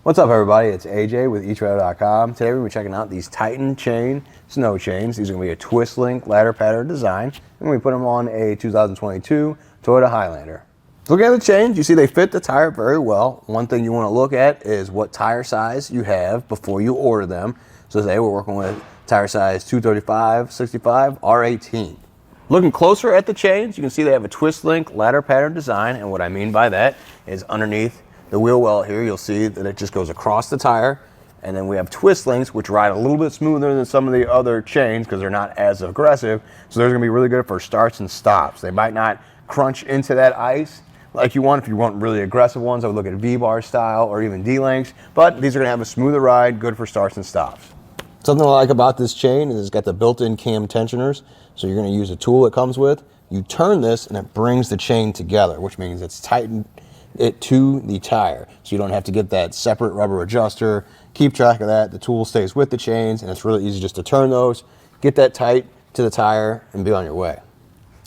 What's up, everybody? It's AJ with etrailer.com. Today we're going to be checking out these Titan chain snow chains. These are going to be a twist link ladder pattern design. And we put them on a 2022 Toyota Highlander. Looking at the chains, you see they fit the tire very well. One thing you want to look at is what tire size you have before you order them. So today we're working with tire size 235, 65, R18. Looking closer at the chains, you can see they have a twist link ladder pattern design. And what I mean by that is underneath the wheel well here, you'll see that it just goes across the tire. And then we have twist links, which ride a little bit smoother than some of the other chains because they're not as aggressive. So they're going to be really good for starts and stops. They might not crunch into that ice like you want. If you want really aggressive ones, I would look at V-bar style or even D-links. But these are going to have a smoother ride, good for starts and stops. Something I like about this chain is it's got the built-in cam tensioners. So you're going to use a tool it comes with. You turn this and it brings the chain together, which means it's tightened it to the tire, so you don't have to get that separate rubber adjuster. Keep track of that. The tool stays with the chains, and it's really easy just to turn those, get that tight to the tire, and be on your way.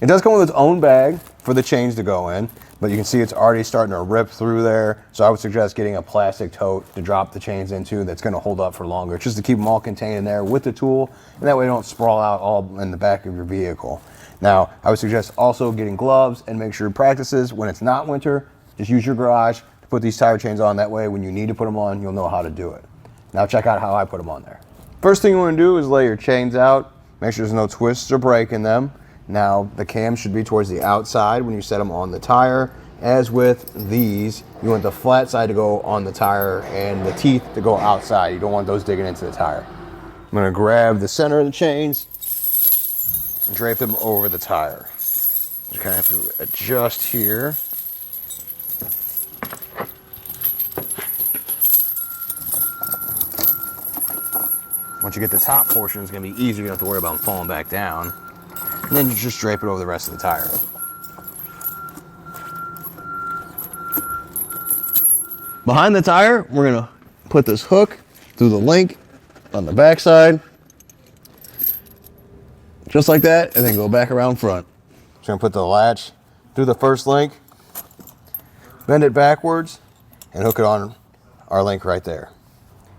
It does come with its own bag for the chains to go in, but you can see it's already starting to rip through there. So I would suggest getting a plastic tote to drop the chains into that's going to hold up for longer, just to keep them all contained in there with the tool, and that way they don't sprawl out all in the back of your vehicle. Now, I would suggest also getting gloves and make sure practices when it's not winter. Just use your garage to put these tire chains on. That way, when you need to put them on, you'll know how to do it. Now check out how I put them on there. First thing you want to do is lay your chains out. Make sure there's no twists or break in them. Now, the cams should be towards the outside when you set them on the tire. As with these, you want the flat side to go on the tire and the teeth to go outside. You don't want those digging into the tire. I'm going to grab the center of the chains and drape them over the tire. You kind of have to adjust here. Once you get the top portion, it's going to be easier. You don't have to worry about them falling back down. And then you just drape it over the rest of the tire. Behind the tire, we're going to put this hook through the link on the back side. Just like that, and then go back around front. So I'm going to put the latch through the first link, bend it backwards, and hook it on our link right there.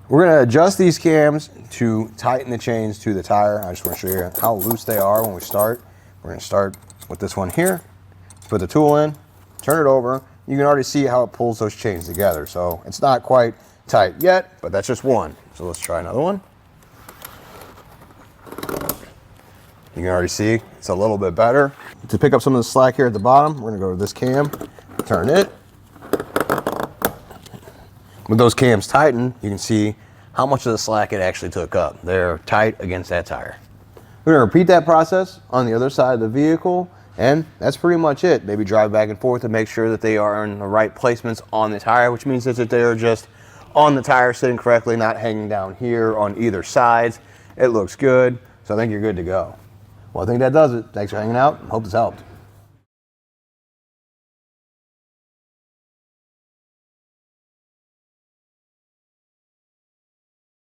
We're going to adjust these cams to tighten the chains to the tire. I just want to show you how loose they are when we start. We're going to start with this one here. Put the tool in, turn it over. You can already see how it pulls those chains together. So it's not quite tight yet, but that's just one. So let's try another one. You can already see it's a little bit better. To pick up some of the slack here at the bottom, we're going to go to this cam, turn it. With those cams tightened, you can see how much of the slack it actually took up. They're tight against that tire. We're going to repeat that process on the other side of the vehicle, and that's pretty much it. Maybe drive back and forth to make sure that they are in the right placements on the tire, which means that they're just on the tire sitting correctly, not hanging down here on either sides. It looks good, so I think you're good to go. Well, I think that does it. Thanks for hanging out. Hope this helped.